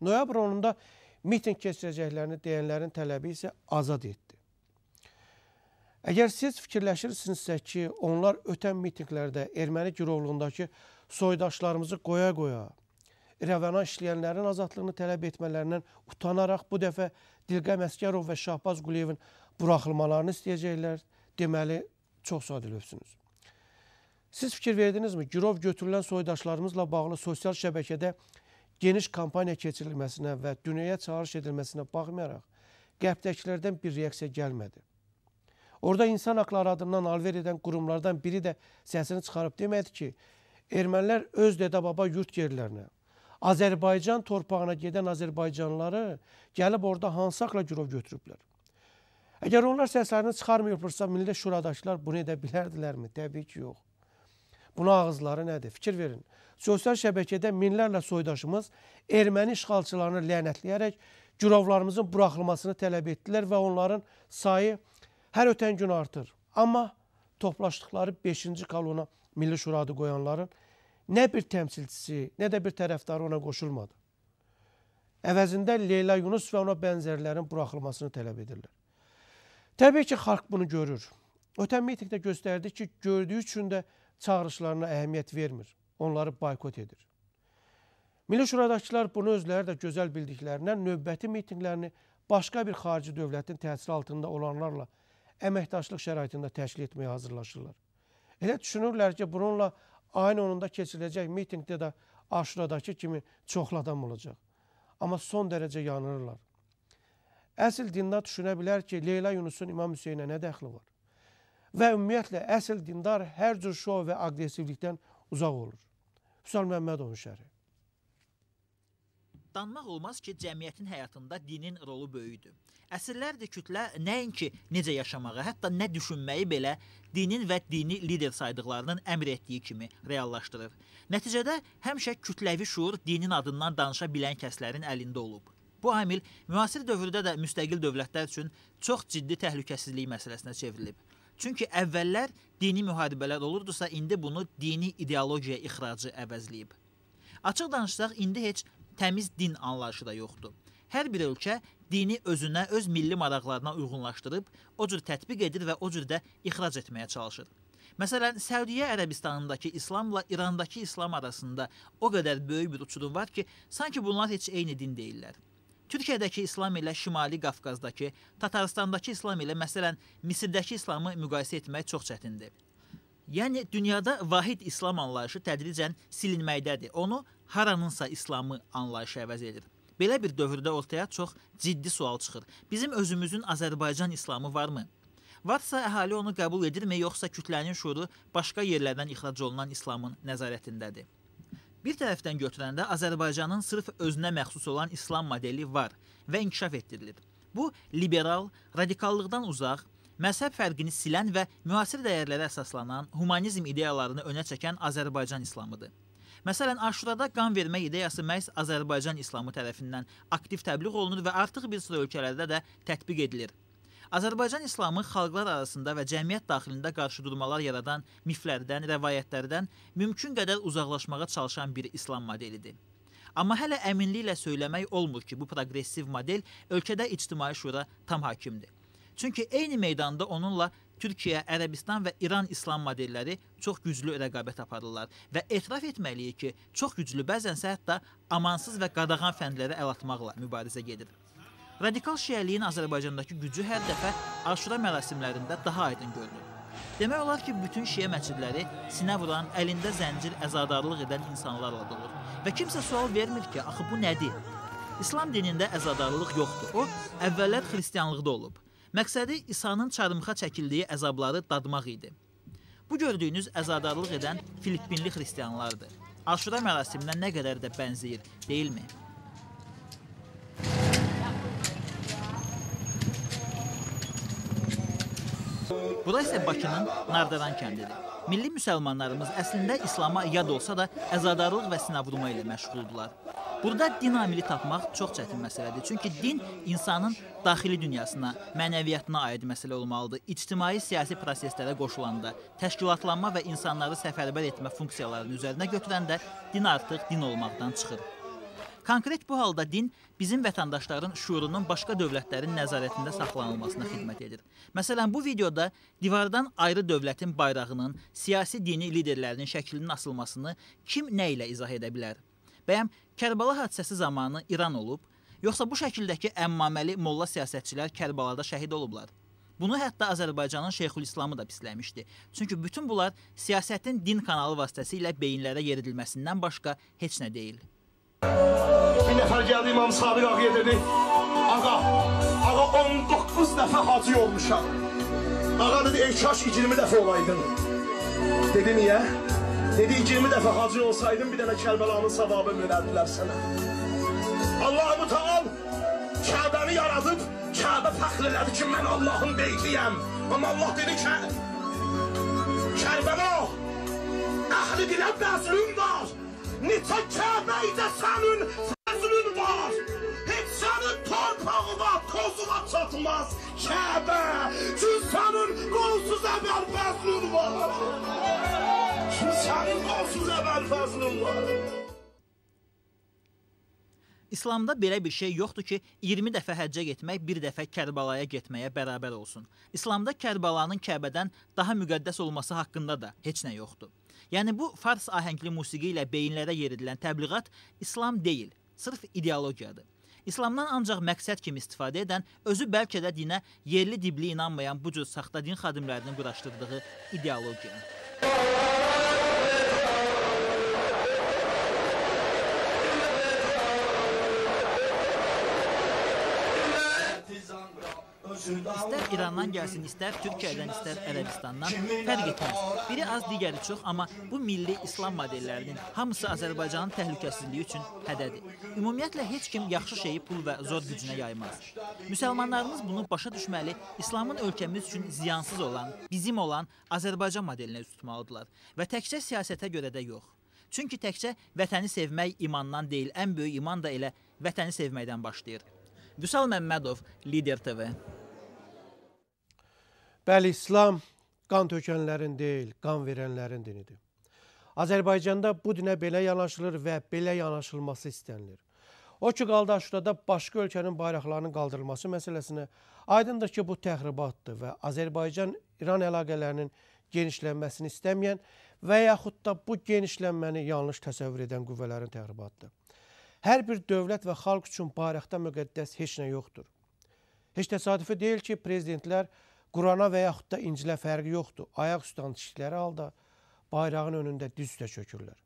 Noyabr 10-da miting keçirəcəklərini deyənlərin tələbi isə azad etdi. Əgər siz fikirləşirsinizsə ki, onlar ötən mitinglərdə erməni girovluğundakı soydaşlarımızı qoya-qoya, İrəvana işləyənlərin azadlığını tələb etmələrindən utanaraq bu dəfə Dilqəm Əsgərov və Şahbaz Quliyevin buraxılmalarını istəyəcəklər, deməli, çox sadəlövsünüz. Siz fikir verdinizmi? Girov götürülən soydaşlarımızla bağlı sosial şəbəkədə geniş kampaniya keçirilməsinə və dünyaya çağırış edilməsinə baxmayaraq, qərbdəkilərdən bir reaksiya gəlmədi. Orada insan haqları adından alver edən qurumlardan biri də səsini çıxarıb demədi ki, ermənilər öz dədə-baba yurt yerlərinə, Azərbaycan torpağına gedən Azərbaycanlıları gəlib orada hansı haqla girov götürüblər? Əgər onlar səslərini çıxarmıyorlarsa, Milli Şuradakılar bunu edə bilərdilərmi? Təbii ki, yox. Buna ağızları nədir? Fikir verin. Sosial şəbəkədə minlərlə soydaşımız erməni işğalçılarını lənətləyərək girovlarımızın buraxılmasını tələb etdilər və onların sayı hər ötən gün artır. Amma toplaşdıqları 5-ci kolona Milli Şurada qoyanların nə bir təmsilçisi, nə də bir tərəfdarı ona qoşulmadı. Əvəzində Leyla Yunus və ona bənzərlərin buraxılmasını tələb edirlər. Təbii ki, xalq bunu görür. Ötən mitingdə göstərdi ki, gördüyü üçün də çağırışlarına əhəmiyyət vermir. Onları boykot edir. Milli Şuradakılar bunu özləri də gözəl bildiklərindən növbəti mitinglərini başqa bir xarici dövlətin təsiri altında olanlarla əməkdaşlıq şəraitində təşkil etməyə hazırlaşırlar. Elə düşünürlər ki, bununla ayın 10-da keçiriləcək mitingdə də Aşuradakı kimi çoxlu adam olacaq. Amma son dərəcə yanırlar. Əsl dindar düşünə bilər ki, Leyla Yunusun İmam Hüseynə nə dəxli var? Və ümumiyyətlə, əsl dindar hər cür şov və aqressivlikdən uzaq olur. Hüsal Məmmədovun şərhi. Danmaq olmaz ki, cəmiyyətin həyatında dinin rolu böyükdür. Əsrlərdir kütlə nəinki necə yaşamağı, hətta nə düşünməyi belə dinin və dini lider saydıqlarının əmr etdiyi kimi reallaşdırır. Nəticədə həmişə kütləvi şuur dinin adından danışa bilən kəslərin əlində olub. Bu amil müasir dövrdə də müstəqil dövlətlər üçün çox ciddi təhlükəsizlik məsələsinə çevrilib. Çünki əvvəllər dini müharibələr olurdusa, indi bunu dini ideologiya ixracı əvəzləyib. Açıq danışsaq, indi heç təmiz din anlayışı da yoxdur. Hər bir ölkə dini özünə, öz milli maraqlarına uyğunlaşdırıb, o cür tətbiq edir və o cür də ixrac etməyə çalışır. Məsələn, Səudiyyə Ərəbistanındakı İslamla İrandakı İslam arasında o qədər böyük bir uçurum var ki, sanki bunlar heç eyni din deyirlər. Türkiyədəki İslam ilə Şimali Qafqazdakı, Tataristandakı İslam ilə, məsələn, Misirdəki İslamı müqayisə etmək çox çətindir. Yəni, dünyada vahid İslam anlayışı tədricən silinməkdədir. Onu haranınsa İslamı anlayışı əvəz edir. Belə bir dövrdə ortaya çox ciddi sual çıxır. Bizim özümüzün Azərbaycan İslamı varmı? Varsa əhali onu qəbul edirmi, yoxsa kütlənin şuuru başqa yerlərdən ixrac olunan İslamın nəzarətindədir? Bir tərəfdən götürəndə Azərbaycanın sırf özünə məxsus olan İslam modeli var və inkişaf etdirilir. Bu, liberal, radikallıqdan uzaq, məzhəb fərqini silən və müasir dəyərlərə əsaslanan, humanizm ideyalarını önə çəkən Azərbaycan İslamıdır. Məsələn, Aşurada qan vermə ideyası məhz Azərbaycan İslamı tərəfindən aktiv təbliğ olunur və artıq bir sıra ölkələrdə də tətbiq edilir. Azərbaycan İslamı xalqlar arasında və cəmiyyət daxilində qarşıdurmalar yaradan miflərdən, rəvayətlərdən mümkün qədər uzaqlaşmağa çalışan bir İslam modelidir. Amma hələ əminliklə söyləmək olmur ki, bu progressiv model ölkədə ictimai şura tam hakimdir. Çünki eyni meydanda onunla Türkiyə, Ərəbistan və İran İslam modelləri çox güclü rəqabət aparırlar və etiraf etməliyik ki, çox güclü, bəzənsə hətta amansız və qadağan fəndlərə əl atmaqla mübarizə gedir. Radikal şiəliyin Azərbaycandakı gücü hər dəfə Aşura mərasimlərində daha aydın görünür. Demək olar ki, bütün şiə məscidləri sinə vuran, əlində zəncir, əzadarlıq edən insanlarla dolur. Və kimsə sual vermir ki, axı bu nədir? İslam dinində əzadarlıq yoxdur. O, əvvəllər xristianlıqda olub. Məqsədi İsa'nın çarmıxa çəkildiyi əzabları dadmaq idi. Bu gördüyünüz əzadarlıq edən Filippinli xristianlardır. Aşura mərasiminə nə qədər də bənzəyir, deyilmi? Bura isə Bakının Nardaran kəndidir. Milli müsəlmanlarımız əslində İslama yad olsa da əzadarlıq və sinavurma ilə məşğuldular. Burada din amili tapmaq çox çətin məsələdir. Çünki din insanın daxili dünyasına, mənəviyyatına aid məsələ olmalıdır. İctimai siyasi proseslərə qoşulanda, təşkilatlanma və insanları səfərbər etmə funksiyalarını üzərinə götürəndə din artıq din olmaqdan çıxır. Konkret bu halda din bizim vətəndaşların şuurunun başqa dövlətlərin nəzarətində saxlanılmasına xidmət edir. Məsələn, bu videoda divardan ayrı dövlətin bayrağının, siyasi dini liderlərinin şəklinin asılmasını kim nə ilə izah edə bilər? Bəyəm, Kərbala hadisəsi zamanı İran olub, yoxsa bu şəkildəki əmmaməli molla siyasətçilər Kərbalada şəhid olublar? Bunu hətta Azərbaycanın Şeyxülislamı da pisləmişdi. Çünki bütün bunlar siyasətin din kanalı vasitəsilə beyinlərə yeridilməsindən başqa heç nə deyil. Bir nəfər gəldi İmam Sabir ağaya dedi, ağa 19 dəfə hacı olmuşam. Ağa dedi, kaş 20 dəfə olaydın. Dedi, niyə? Dedi, 20 dəfə hacı olsaydın, bir dənə Kərbəlanın savabı verərdilər sənə. Allah-u Teala Kəbəni yaradıb, Kəbə fəxr elədi ki, mən Allahın beyliyəm. Amma Allah dedi ki, Kərbəla, əhli dilə bəzlün var. Neçə Kəbəydə sənin fəzlün var. Heç sənin torpağına, tozuna çatmaz Kəbə. Çünki sənin qolsuz əvvəl fəzlün var. Çünki sənin qolsuz əvvəl fəzlün var. İslamda belə bir şey yoxdur ki, 20 dəfə həccə getmək bir dəfə Kərbalaya getməyə bərabər olsun. İslamda Kərbalanın Kəbədən daha müqəddəs olması haqqında da heç nə yoxdur. Yəni bu fars ahəngli musiqi ilə beyinlərə yeridilən təbliğat İslam deyil, sırf ideologiyadır. İslamdan ancaq məqsəd kimi istifadə edən, özü bəlkə də dinə yerli dibli inanmayan bu cür saxta din xadimlərinin quraşdırdığı ideologiya. İstər İrandan gəlsin, istər Türkiyədən, istər Ərəbistandan, fərq etməz. Biri az, digəri çox, amma bu milli İslam modellərinin hamısı Azərbaycanın təhlükəsizliyi üçün hədədir. Ümumiyyətlə, heç kim yaxşı şeyi pul və zor gücünə yaymaz. Müsəlmanlarımız bunu başa düşməli, İslamın ölkəmiz üçün ziyansız olan, bizim olan Azərbaycan modelinə üst tutmalıdırlar və təkcə siyasətə görə də yox. Çünki təkcə vətəni sevmək imandan deyil, ən böyük iman da elə vətəni sevməkdən başlayır. Vüsal Məmmədov, Lider TV. Bəli, İslam qan tökənlərin deyil, qan verənlərin dinidir. Azərbaycanda bu dinə belə yanaşılır və belə yanaşılması istənilir. O ki, qaldı Aşurada başqa ölkənin bayraqlarının qaldırılması məsələsinə aydındır ki, bu təxribatdır və Azərbaycan-İran əlaqələrinin genişlənməsini istəməyən və yaxud da bu genişlənməni yanlış təsəvvür edən qüvvələrin təxribatıdır. Hər bir dövlət və xalq üçün bayraqda müqəddəs heç nə yoxdur. Heç təsadüfi deyil ki, prezidentlər Qurana və yaxud da İncilə fərqi yoxdur. Ayaq üstə tikdikləri halda bayrağın önündə diz üstə çökürlər.